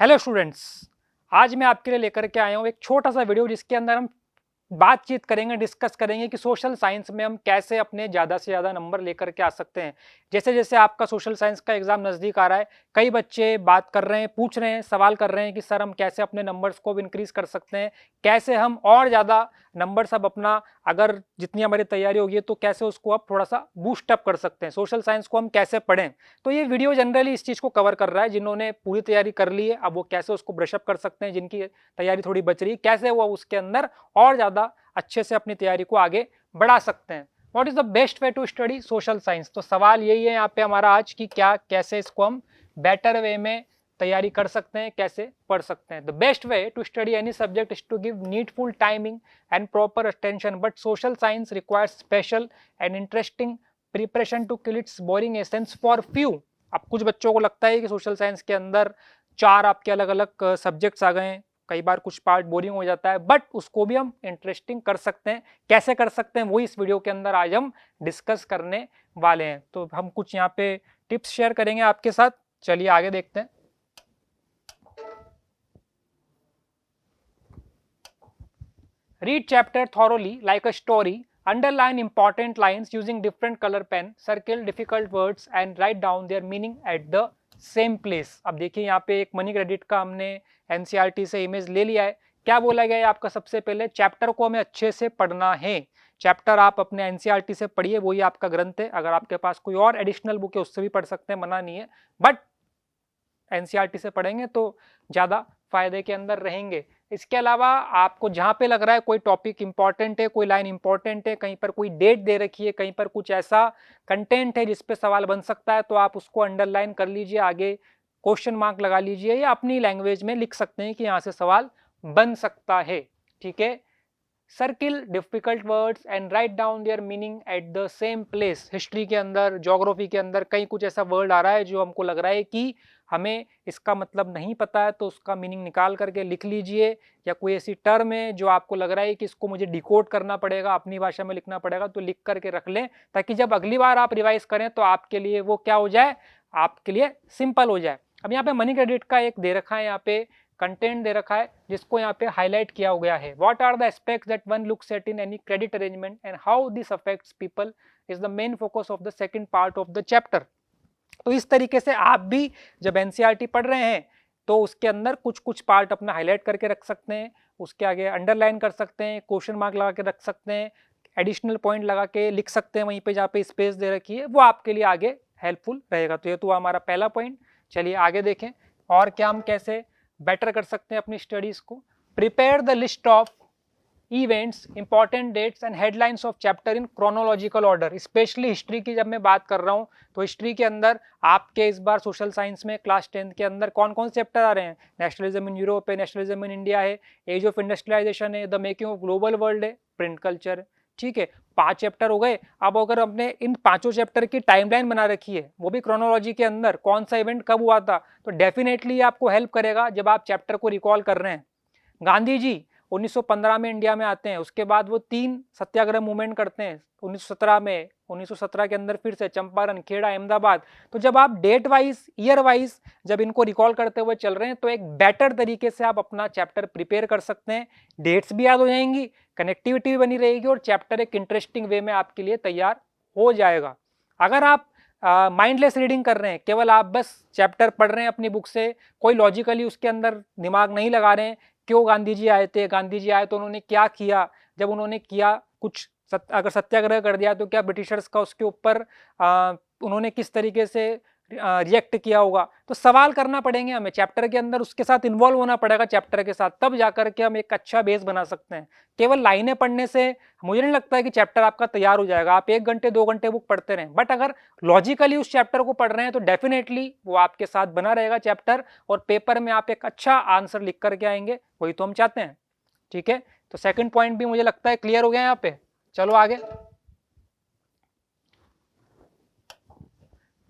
Hello students, आज मैं आपके लिए लेकर के आया हूँ एक छोटा सा वीडियो जिसके अंदर हम बातचीत करेंगे, डिस्कस करेंगे कि सोशल साइंस में हम कैसे अपने ज़्यादा से ज़्यादा नंबर लेकर के आ सकते हैं। जैसे जैसे आपका सोशल साइंस का एग्जाम नज़दीक आ रहा है, कई बच्चे बात कर रहे हैं, पूछ रहे हैं, सवाल कर रहे हैं कि सर हम कैसे अपने नंबर्स को इंक्रीज कर सकते हैं, कैसे हम और ज़्यादा नंबर्स अब अपना, अगर जितनी हमारी तैयारी होगी तो कैसे उसको अब थोड़ा सा बूस्ट अप कर सकते हैं, सोशल साइंस को हम कैसे पढ़ें। तो ये वीडियो जनरली इस चीज़ को कवर कर रहा है, जिन्होंने पूरी तैयारी कर ली है अब वो कैसे उसको ब्रशअप कर सकते हैं, जिनकी तैयारी थोड़ी बच रही है कैसे वो उसके अंदर और ज़्यादा अच्छे से अपनी तैयारी को आगे बढ़ा सकते हैं। What is the best way to study social science? तो सवाल यही है यहाँ पे हमारा आज कि क्या कैसे इसको हम बेटर वे में तैयारी कर सकते हैं, कैसे पढ़ सकते हैं। The best way to study any subject is to give needful timing and proper attention, but social science requires special and interesting preparation to kill its boring essence for few. अब कुछ बच्चों को लगता है कि सोशल साइंस के अंदर चार आपके अलग अलग सब्जेक्ट्स आ गए हैं, कई बार कुछ पार्ट बोरिंग हो जाता है, बट उसको भी हम इंटरेस्टिंग कर सकते हैं। कैसे कर सकते हैं वही इस वीडियो के अंदर आज हम डिस्कस करने वाले हैं। तो हम कुछ यहाँ पे टिप्स शेयर करेंगे आपके साथ। चलिए आगे देखते हैं। Read chapter thoroughly like a story, underline important lines using different color pen, circle difficult words and write down their meaning at the same place। अब देखिए यहाँ पे एक मनी क्रेडिट का हमने एनसीईआरटी से इमेज ले लिया है। क्या बोला गया है आपका? सबसे पहले चैप्टर को हमें अच्छे से पढ़ना है। चैप्टर आप अपने एनसीईआरटी से पढ़िए, वही आपका ग्रंथ है। अगर आपके पास कोई और एडिशनल बुक है उससे भी पढ़ सकते हैं, मना नहीं है, बट एनसीईआरटी से पढ़ेंगे तो ज़्यादा फायदे के अंदर रहेंगे। इसके अलावा आपको जहाँ पे लग रहा है कोई टॉपिक इंपॉर्टेंट है, कोई लाइन इंपॉर्टेंट है, कहीं पर कोई डेट दे रखी है, कहीं पर कुछ ऐसा कंटेंट है जिस पे सवाल बन सकता है, तो आप उसको अंडरलाइन कर लीजिए, आगे क्वेश्चन मार्क लगा लीजिए या अपनी लैंग्वेज में लिख सकते हैं कि यहाँ से सवाल बन सकता है। ठीक है। Circle difficult words and write down there meaning at the same place. History के अंदर, ज्योग्राफी के अंदर कहीं कुछ ऐसा वर्ड आ रहा है जो हमको लग रहा है कि हमें इसका मतलब नहीं पता है, तो उसका मीनिंग निकाल करके लिख लीजिए। या कोई ऐसी टर्म है जो आपको लग रहा है कि इसको मुझे डिकोड करना पड़ेगा, अपनी भाषा में लिखना पड़ेगा, तो लिख करके रख लें, ताकि जब अगली बार आप रिवाइज करें तो आपके लिए वो क्या हो जाए, आपके लिए सिंपल हो जाए। अब यहाँ पे मनी क्रेडिट का एक दे रखा है, यहाँ पे कंटेंट दे रखा है जिसको यहाँ पे हाईलाइट किया गया है। What are the aspects that one looks at in any credit arrangement and how this affects people is the main focus of the second part of the chapter. तो इस तरीके से आप भी जब एनसीईआरटी पढ़ रहे हैं तो उसके अंदर कुछ कुछ पार्ट अपना हाईलाइट करके रख सकते हैं, उसके आगे अंडरलाइन कर सकते हैं, क्वेश्चन मार्क लगा के रख सकते हैं, एडिशनल पॉइंट लगा के लिख सकते हैं वहीं पे जहाँ पे स्पेस दे रखी है, वो आपके लिए आगे हेल्पफुल रहेगा। तो ये तो हमारा पहला पॉइंट। चलिए आगे देखें और क्या हम कैसे बेटर कर सकते हैं अपनी स्टडीज को। Prepare the list of events, important dates and headlines of chapter in chronological order. Specially history की जब मैं बात कर रहा हूँ तो हिस्ट्री के अंदर आपके इस बार सोशल साइंस में क्लास 10th के अंदर कौन कौन से चैप्टर आ रहे हैं? नेशनलिज्म इन यूरोप है, नेशनलिज्म इन इंडिया है, एज ऑफ इंडस्ट्रियलाइजेशन है, the making of global world है, प्रिंट कल्चर। ठीक है, 5 चैप्टर हो गए। अब अगर हमने इन पांचों चैप्टर की टाइमलाइन बना रखी है, वो भी क्रोनोलॉजी के अंदर, कौन सा इवेंट कब हुआ था, तो डेफिनेटली आपको हेल्प करेगा जब आप चैप्टर को रिकॉल कर रहे हैं। गांधी जी 1915 में इंडिया में आते हैं, उसके बाद वो 3 सत्याग्रह मूवमेंट करते हैं 1917 में, 1917 के अंदर फिर से चंपारण, खेड़ा, अहमदाबाद। तो जब आप डेट वाइज, ईयर वाइज जब इनको रिकॉल करते हुए चल रहे हैं तो एक बेटर तरीके से आप अपना चैप्टर प्रिपेयर कर सकते हैं। डेट्स भी याद हो जाएंगी, कनेक्टिविटी भी बनी रहेगी और चैप्टर एक इंटरेस्टिंग वे में आपके लिए तैयार हो जाएगा। अगर आप माइंडलेस रीडिंग कर रहे हैं, केवल आप बस चैप्टर पढ़ रहे हैं अपनी बुक से, कोई लॉजिकली उसके अंदर दिमाग नहीं लगा रहे हैं, क्यों गांधी जी आए थे, गांधी जी आए तो उन्होंने क्या किया, जब उन्होंने किया कुछ अगर सत्याग्रह कर दिया तो क्या ब्रिटिशर्स का उसके ऊपर उन्होंने किस तरीके से रिएक्ट किया होगा, तो सवाल करना पड़ेंगे हमें चैप्टर के अंदर, उसके साथ इन्वॉल्व होना पड़ेगा चैप्टर के साथ, तब जाकर के हम एक अच्छा बेस बना सकते हैं। केवल लाइनें पढ़ने से मुझे नहीं लगता है कि चैप्टर आपका तैयार हो जाएगा। आप 1 घंटे 2 घंटे बुक पढ़ते रहें, बट अगर लॉजिकली उस चैप्टर को पढ़ रहे हैं तो डेफिनेटली वो आपके साथ बना रहेगा चैप्टर, और पेपर में आप एक अच्छा आंसर लिख करके आएंगे, वही तो हम चाहते हैं। ठीक है, तो सेकंड पॉइंट भी मुझे लगता है क्लियर हो गया यहाँ पे। चलो आगे।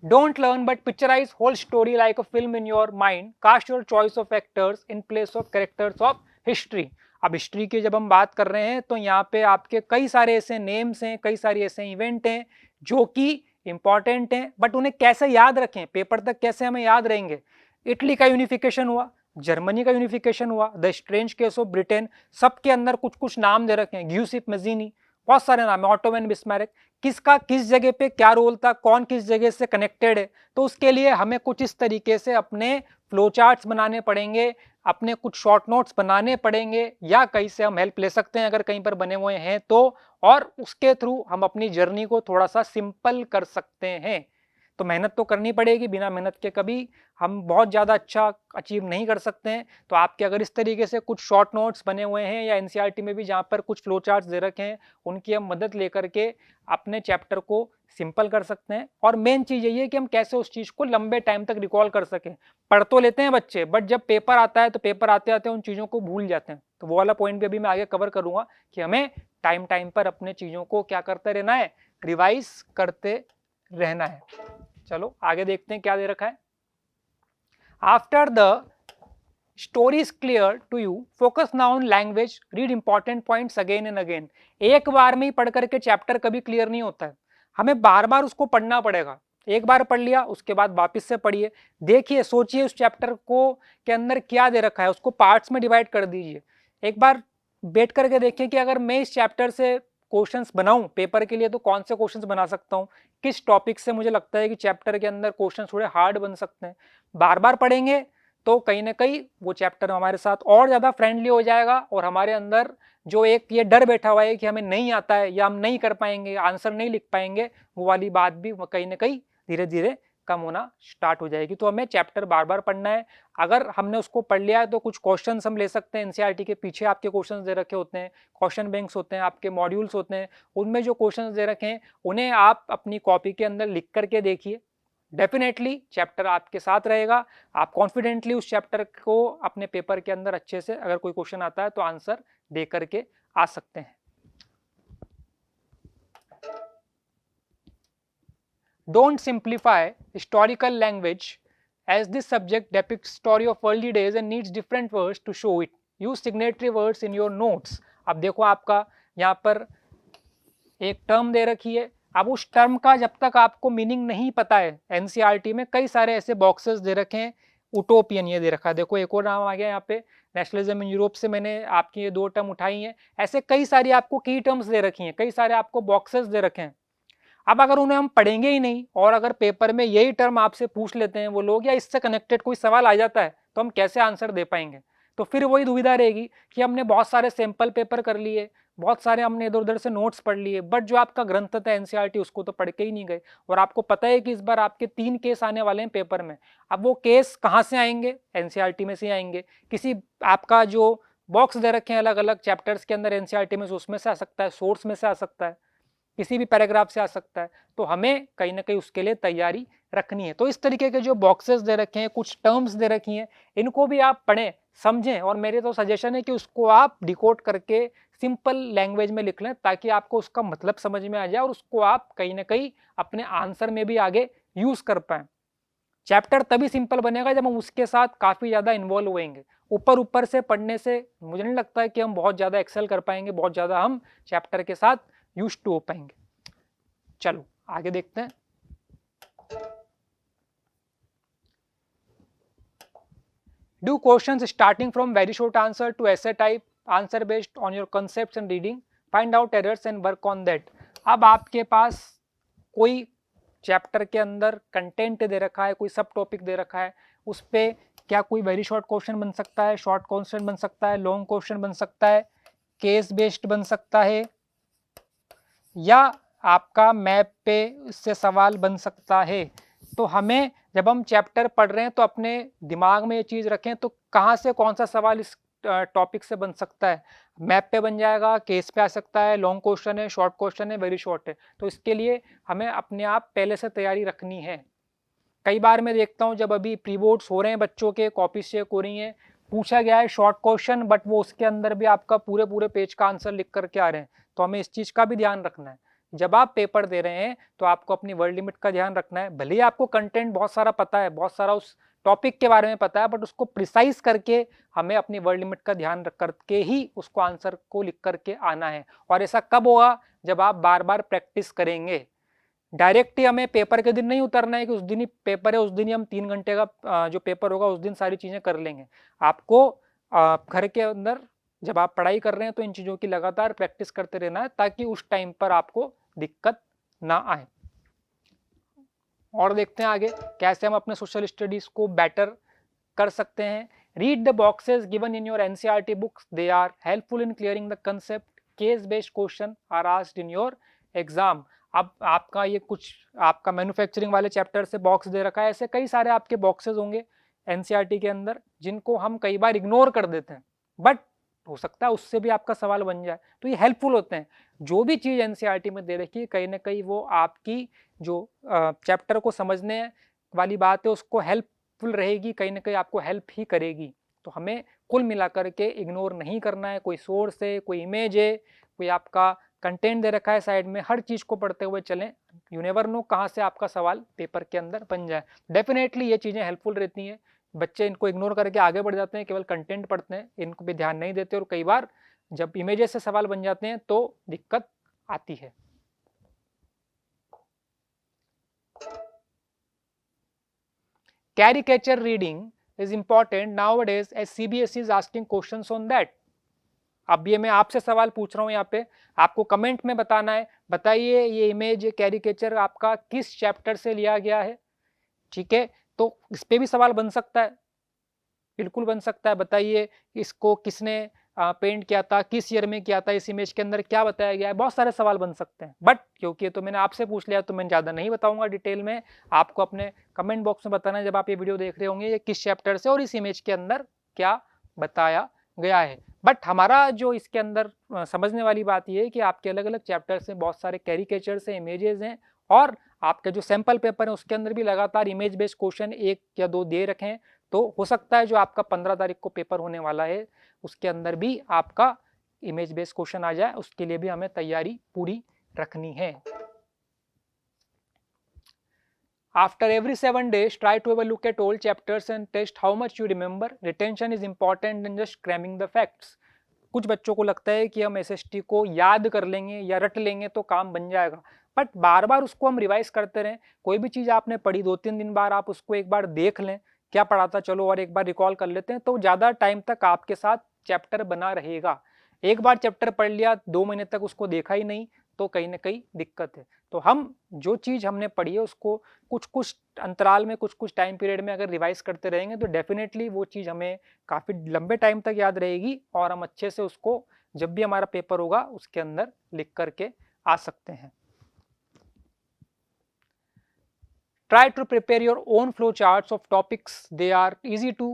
Don't learn but picturize whole story like a film in your mind. Cast your choice of actors in place of characters of history. अब हिस्ट्री की जब हम बात कर रहे हैं तो यहाँ पे आपके कई सारे ऐसे नेम्स हैं, कई सारे ऐसे इवेंट हैं जो कि इंपॉर्टेंट हैं, बट उन्हें कैसे याद रखें, पेपर तक कैसे हमें याद रहेंगे। इटली का यूनिफिकेशन हुआ, जर्मनी का यूनिफिकेशन हुआ, the strange case of Britain, सबके अंदर कुछ कुछ नाम दे रखे हैं, ग्यूसिप मजीनी, बहुत सारे नाम है, ऑटोमन बिस्मार्क, किसका किस जगह पे क्या रोल था, कौन किस जगह से कनेक्टेड है। तो उसके लिए हमें कुछ इस तरीके से अपने फ्लो चार्ट्स बनाने पड़ेंगे, अपने कुछ शॉर्ट नोट्स बनाने पड़ेंगे, या कहीं से हम हेल्प ले सकते हैं अगर कहीं पर बने हुए हैं तो, और उसके थ्रू हम अपनी जर्नी को थोड़ा सा सिंपल कर सकते हैं। तो मेहनत तो करनी पड़ेगी, बिना मेहनत के कभी हम बहुत ज़्यादा अच्छा अचीव नहीं कर सकते हैं। तो आपके अगर इस तरीके से कुछ शॉर्ट नोट्स बने हुए हैं, या एनसीईआरटी में भी जहाँ पर कुछ फ्लो चार्ट्स दे रखे हैं, उनकी हम मदद लेकर के अपने चैप्टर को सिंपल कर सकते हैं। और मेन चीज़ यही है कि हम कैसे उस चीज़ को लंबे टाइम तक रिकॉल कर सकें। पढ़ तो लेते हैं बच्चे, बट जब पेपर आता है तो पेपर आते आते उन चीज़ों को भूल जाते हैं। तो वो वाला पॉइंट भी अभी मैं आगे कवर करूँगा कि हमें टाइम टाइम पर अपने चीज़ों को क्या करते रहना है, रिवाइज करते रहना है। चलो आगे देखते हैं क्या दे रखा है। After the story is clear to you, focus now on language, read important points again and again. एक बार में ही पढ़ करके चैप्टर कभी क्लियर नहीं होता है, हमें बार बार उसको पढ़ना पड़ेगा। एक बार पढ़ लिया, उसके बाद वापस से पढ़िए, देखिए, सोचिए उस चैप्टर को के अंदर क्या दे रखा है, उसको पार्ट्स में डिवाइड कर दीजिए। एक बार बैठ करके देखिए कि अगर मैं इस चैप्टर से क्वेश्चंस बनाऊं पेपर के लिए तो कौन से क्वेश्चंस बना सकता हूं, किस टॉपिक से मुझे लगता है कि चैप्टर के अंदर क्वेश्चन थोड़े हार्ड बन सकते हैं। बार बार पढ़ेंगे तो कहीं ना कहीं वो चैप्टर हमारे साथ और ज़्यादा फ्रेंडली हो जाएगा, और हमारे अंदर जो एक ये डर बैठा हुआ है कि हमें नहीं आता है या हम नहीं कर पाएंगे, आंसर नहीं लिख पाएंगे, वो वाली बात भी कहीं ना कहीं धीरे धीरे कम होना स्टार्ट हो जाएगी। तो हमें चैप्टर बार बार पढ़ना है। अगर हमने उसको पढ़ लिया है तो कुछ क्वेश्चन हम ले सकते हैं, एनसीईआरटी के पीछे आपके क्वेश्चन दे रखे होते हैं, क्वेश्चन बैंक्स होते हैं, आपके मॉड्यूल्स होते हैं, उनमें जो क्वेश्चन दे रखे हैं उन्हें आप अपनी कॉपी के अंदर लिख करके देखिए। डेफिनेटली चैप्टर आपके साथ रहेगा, आप कॉन्फिडेंटली उस चैप्टर को अपने पेपर के अंदर अच्छे से, अगर कोई क्वेश्चन आता है तो आंसर दे करके आ सकते हैं। Don't simplify historical language, as this subject depicts story of early days and needs different words to show it. Use signatory words in your notes. अब देखो आपका यहाँ पर एक टर्म दे रखी है, अब उस टर्म का जब तक आपको मीनिंग नहीं पता है, एनसीईआरटी में कई सारे ऐसे बॉक्सेस दे रखे हैं, उटोपियन ये दे रखा है, देखो एक और नाम आ गया यहाँ पे, नेशनलिज्म इन यूरोप से मैंने आपकी ये दो टर्म उठाई हैं। ऐसे कई सारी आपको की टर्म्स दे रखी हैं, कई सारे आपको बॉक्सेस दे रखे हैं। अब अगर उन्हें हम पढ़ेंगे ही नहीं, और अगर पेपर में यही टर्म आपसे पूछ लेते हैं वो लोग, या इससे कनेक्टेड कोई सवाल आ जाता है, तो हम कैसे आंसर दे पाएंगे। तो फिर वही दुविधा रहेगी कि हमने बहुत सारे सैंपल पेपर कर लिए, बहुत सारे हमने इधर उधर से नोट्स पढ़ लिए, बट जो आपका ग्रंथ था एनसीईआरटी उसको तो पढ़ के ही नहीं गए। और आपको पता है कि इस बार आपके 3 केस आने वाले हैं पेपर में। अब वो केस कहाँ से आएंगे, एनसीईआरटी में से आएंगे, किसी आपका जो बॉक्स दे रखे हैं अलग अलग चैप्टर्स के अंदर एनसीईआरटी में से, उसमें से आ सकता है, सोर्स में से आ सकता है, किसी भी पैराग्राफ से आ सकता है। तो हमें कहीं ना कहीं उसके लिए तैयारी रखनी है। तो इस तरीके के जो बॉक्सेस दे रखे हैं, कुछ टर्म्स दे रखी हैं, इनको भी आप पढ़ें, समझें, और मेरे तो सजेशन है कि उसको आप डिकोड करके सिंपल लैंग्वेज में लिख लें, ताकि आपको उसका मतलब समझ में आ जाए और उसको आप कहीं ना कहीं अपने आंसर में भी आगे यूज कर पाएं। चैप्टर तभी सिंपल बनेगा जब हम उसके साथ काफ़ी ज़्यादा इन्वॉल्व होएंगे। ऊपर ऊपर से पढ़ने से मुझे नहीं लगता है कि हम बहुत ज़्यादा एक्सेल कर पाएंगे, बहुत ज़्यादा हम चैप्टर के साथ यूज्ड टू हो पाएंगे। चलो आगे देखते हैं। Do questions starting from very short answer to essay type, answer based on your concepts and reading, find out errors and work on that। अब आपके पास कोई चैप्टर के अंदर कंटेंट दे रखा है, कोई सब टॉपिक दे रखा है, उस पर क्या कोई वेरी शॉर्ट क्वेश्चन बन सकता है, शॉर्ट क्वेश्चन बन सकता है, लॉन्ग क्वेश्चन बन सकता है, केस बेस्ड बन सकता है, या आपका मैप पे इससे सवाल बन सकता है। तो हमें जब हम चैप्टर पढ़ रहे हैं तो अपने दिमाग में ये चीज़ रखें, तो कहाँ से कौन सा सवाल इस टॉपिक से बन सकता है, मैप पे बन जाएगा, केस पे आ सकता है, लॉन्ग क्वेश्चन है, शॉर्ट क्वेश्चन है, वेरी शॉर्ट है। तो इसके लिए हमें अपने आप पहले से तैयारी रखनी है। कई बार मैं देखता हूँ जब अभी प्री बोर्ड्स हो रहे हैं, बच्चों के कॉपीज चेक हो रही हैं, पूछा गया है शॉर्ट क्वेश्चन, बट वो उसके अंदर भी आपका पूरे पूरे पेज का आंसर लिख करके आ रहे हैं। तो हमें इस चीज़ का भी ध्यान रखना है। जब आप पेपर दे रहे हैं तो आपको अपनी वर्ड लिमिट का ध्यान रखना है। भले ही आपको कंटेंट बहुत सारा पता है, बहुत सारा उस टॉपिक के बारे में पता है, बट उसको प्रिसाइज करके हमें अपनी वर्ड लिमिट का ध्यान रख करके ही उसको आंसर को लिख करके आना है। और ऐसा कब होगा, जब आप बार बार प्रैक्टिस करेंगे। डायरेक्ट ही हमें पेपर के दिन नहीं उतरना है कि उस दिन ही पेपर है, उस दिन ही हम 3 घंटे का जो पेपर होगा उस दिन सारी चीज़ें कर लेंगे। आपको घर के अंदर जब आप पढ़ाई कर रहे हैं तो इन चीज़ों की लगातार प्रैक्टिस करते रहना है ताकि उस टाइम पर आपको दिक्कत ना आए। और देखते हैं आगे कैसे हम अपने सोशल स्टडीज को बेटर कर सकते हैं। Read the boxes given in your NCERT books, they are helpful in clearing the concept, case based question are asked in your exam. अब आपका ये कुछ आपका मैन्युफैक्चरिंग वाले चैप्टर से बॉक्स दे रखा है, ऐसे कई सारे आपके बॉक्सेस होंगे एनसीईआरटी के अंदर जिनको हम कई बार इग्नोर कर देते हैं, बट हो सकता है उससे भी आपका सवाल बन जाए, तो ये हेल्पफुल होते हैं। जो भी चीज़ एनसीईआरटी में दे रखी है कहीं ना कहीं वो आपकी जो चैप्टर को समझने वाली बात है उसको हेल्पफुल रहेगी, कहीं ना कहीं आपको हेल्प ही करेगी। तो हमें कुल मिलाकर के इग्नोर नहीं करना है, कोई सोर्स है, कोई इमेज है, कोई आपका कंटेंट दे रखा है साइड में, हर चीज़ को पढ़ते हुए चलें। यू नेवर नो कहाँ से आपका सवाल पेपर के अंदर बन जाए। डेफिनेटली ये चीज़ें हेल्पफुल रहती हैं। बच्चे इनको इग्नोर करके आगे बढ़ जाते हैं, केवल कंटेंट पढ़ते हैं, इनको भी ध्यान नहीं देते और कई बार जब इमेजेस से सवाल बन जाते हैं तो दिक्कत आती है। Caricature reading is important nowadays as CBSE is asking questions on that. अब ये मैं आपसे सवाल पूछ रहा हूँ, यहाँ पे आपको कमेंट में बताना है, बताइए ये इमेज कैरिकेचर आपका किस चैप्टर से लिया गया है। ठीक है, तो इस पे भी सवाल बन सकता है, बिल्कुल बन सकता है। बताइए इसको किसने पेंट किया था, किस ईयर में किया था, इस इमेज के अंदर क्या बताया गया है, बहुत सारे सवाल बन सकते हैं। बट क्योंकि तो मैंने आपसे पूछ लिया तो मैं ज़्यादा नहीं बताऊंगा डिटेल में, आपको अपने कमेंट बॉक्स में बताना है जब आप ये वीडियो देख रहे होंगे ये किस चैप्टर से और इस इमेज के अंदर क्या बताया गया है। बट हमारा जो इसके अंदर समझने वाली बात ये है कि आपके अलग अलग चैप्टर से बहुत सारे कैरिकेचर्स हैं, इमेजेस हैं, और आपके जो सैम्पल पेपर है उसके अंदर भी लगातार इमेज बेस्ड क्वेश्चन 1 या 2 दे रखे हैं। तो हो सकता है जो आपका 15 तारीख को पेपर होने वाला है उसके अंदर भी आपका इमेज बेस्ड क्वेश्चन आ जाए, उसके लिए भी हमें तैयारी पूरी रखनी है। After every 7 days, try to have a look at old chapters and test how much you remember. Retention is important than just cramming the facts. कुछ बच्चों को लगता है कि हम एसएसटी को याद कर लेंगे या रट लेंगे तो काम बन जाएगा, बट बार बार उसको हम रिवाइज करते रहें। कोई भी चीज़ आपने पढ़ी 2-3 दिन बाद आप उसको एक बार देख लें, क्या पढ़ा था चलो और एक बार रिकॉल कर लेते हैं, तो ज़्यादा टाइम तक आपके साथ चैप्टर बना रहेगा। एक बार चैप्टर पढ़ लिया 2 महीने तक उसको देखा ही नहीं तो कहीं ना कहीं दिक्कत है। तो हम जो चीज़ हमने पढ़ी है उसको कुछ कुछ अंतराल में, कुछ कुछ टाइम पीरियड में अगर रिवाइज करते रहेंगे तो डेफिनेटली वो चीज़ हमें काफ़ी लंबे टाइम तक याद रहेगी और हम अच्छे से उसको जब भी हमारा पेपर होगा उसके अंदर लिख करके आ सकते हैं। Try to prepare your own flow charts of topics. They are easy to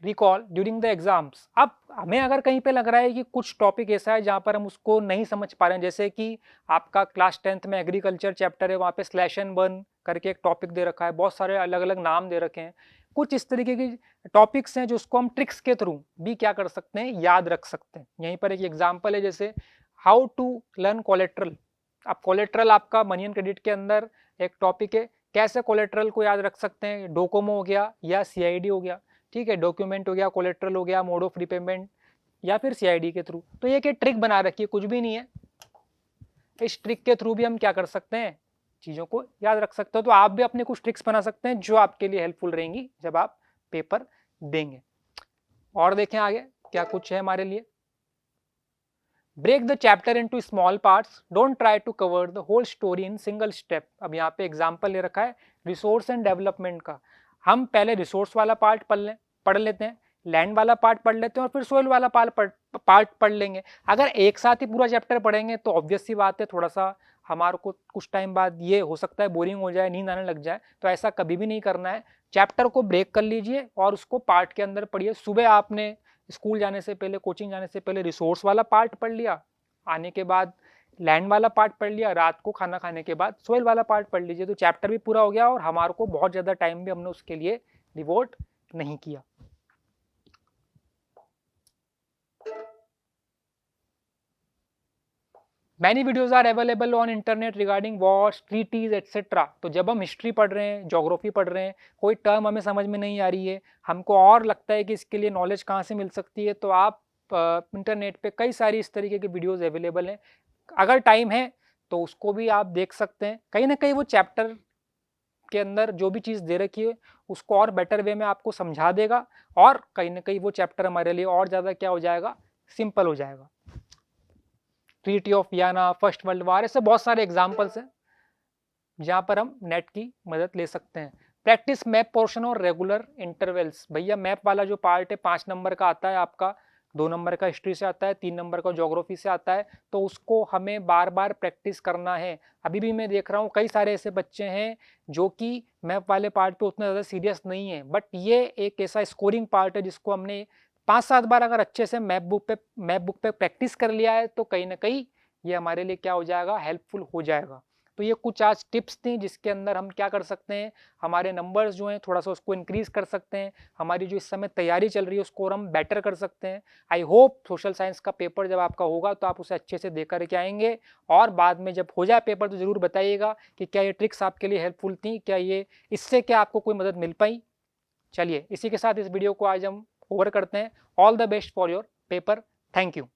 recall during the exams. अब हमें अगर कहीं पे लग रहा है कि कुछ टॉपिक ऐसा है जहाँ पर हम उसको नहीं समझ पा रहे हैं, जैसे कि आपका क्लास 10th में एग्रीकल्चर चैप्टर है, वहाँ पे स्लैश एंड बर्न करके एक टॉपिक दे रखा है, बहुत सारे अलग अलग नाम दे रखे हैं, कुछ इस तरीके की टॉपिक्स हैं जो उसको हम ट्रिक्स के थ्रू भी क्या कर सकते हैं, याद रख सकते हैं। यहीं पर एक एग्जाम्पल है, जैसे हाउ टू लर्न कोलेट्रल। अब कोलेट्रल आपका मनी एंड क्रेडिट के अंदर एक टॉपिक है, कैसे कोलेट्रल को याद रख सकते हैं, डोकोमो हो गया या सीआईडी हो गया, ठीक है, डॉक्यूमेंट हो गया, कोलेट्रल हो गया, मोड ऑफ रिपेमेंट या फिर सीआईडी के थ्रू। तो ये ट्रिक बना रखी है, कुछ भी नहीं है, इस ट्रिक के थ्रू भी हम क्या कर सकते हैं, चीज़ों को याद रख सकते हो। तो आप भी अपने कुछ ट्रिक्स बना सकते हैं जो आपके लिए हेल्पफुल रहेंगी जब आप पेपर देंगे। और देखें आगे क्या कुछ है हमारे लिए। Break the chapter into small parts, don't try to cover the whole story in single step. अब यहाँ पे एग्जांपल ले रखा है रिसोर्स एंड डेवलपमेंट का। हम पहले रिसोर्स वाला पार्ट पढ़ लेते हैं, लैंड वाला पार्ट पढ़ लेते हैं और फिर सोइल वाला पार्ट पढ़ लेंगे। अगर एक साथ ही पूरा चैप्टर पढ़ेंगे तो ऑब्वियस सी बात है थोड़ा सा हमारे को कुछ टाइम बाद ये हो सकता है बोरिंग हो जाए, नींद आने लग जाए, तो ऐसा कभी भी नहीं करना है। चैप्टर को ब्रेक कर लीजिए और उसको पार्ट के अंदर पढ़िए। सुबह आपने स्कूल जाने से पहले, कोचिंग जाने से पहले रिसोर्स वाला पार्ट पढ़ लिया, आने के बाद लैंड वाला पार्ट पढ़ लिया, रात को खाना खाने के बाद सोइल वाला पार्ट पढ़ लीजिए, तो चैप्टर भी पूरा हो गया और हमारे को बहुत ज़्यादा टाइम भी हमने उसके लिए डिवोट नहीं किया। Many videos are available on internet regarding wars, treaties etcetera. तो जब हम हिस्ट्री पढ़ रहे हैं, जोग्राफी पढ़ रहे हैं, कोई टर्म हमें समझ में नहीं आ रही है, हमको और लगता है कि इसके लिए नॉलेज कहाँ से मिल सकती है, तो आप इंटरनेट पे कई सारी इस तरीके की वीडियोस अवेलेबल हैं। अगर टाइम है तो उसको भी आप देख सकते हैं। कहीं ना कहीं वो चैप्टर के अंदर जो भी चीज़ दे रखी है उसको और बेटर वे में आपको समझा देगा, और कहीं ना कहीं वो चैप्टर हमारे लिए और ज़्यादा क्या हो जाएगा, सिंपल हो जाएगा। Treaty of Vienna, first world war, ऐसे बहुत सारे एग्जाम्पल्स हैं जहाँ पर हम नेट की मदद ले सकते हैं। प्रैक्टिस मैप पोर्शन और रेगुलर इंटरवल्स, भैया मैप वाला जो पार्ट है 5 नंबर का आता है आपका, 2 नंबर का हिस्ट्री से आता है, 3 नंबर का ज्योग्राफी से आता है, तो उसको हमें बार बार प्रैक्टिस करना है। अभी भी मैं देख रहा हूँ कई सारे ऐसे बच्चे हैं जो कि मैप वाले पार्ट पे उतना ज़्यादा सीरियस नहीं है, बट ये एक ऐसा स्कोरिंग पार्ट है जिसको हमने 5-7 बार अगर अच्छे से मैप बुक पे प्रैक्टिस कर लिया है तो कहीं ना कहीं ये हमारे लिए क्या हो जाएगा, हेल्पफुल हो जाएगा। तो ये कुछ आज टिप्स थी जिसके अंदर हम क्या कर सकते हैं, हमारे नंबर्स जो हैं थोड़ा सा उसको इंक्रीज कर सकते हैं, हमारी जो इस समय तैयारी चल रही है उसको और हम बेटर कर सकते हैं। आई होप सोशल साइंस का पेपर जब आपका होगा तो आप उसे अच्छे से दे करके आएंगे, और बाद में जब हो जाए पेपर तो ज़रूर बताइएगा कि क्या ये ट्रिक्स आपके लिए हेल्पफुल थी, क्या ये इससे क्या आपको कोई मदद मिल पाई। चलिए इसी के साथ इस वीडियो को आज हम ओवर करते हैं। All the best for your paper. Thank you.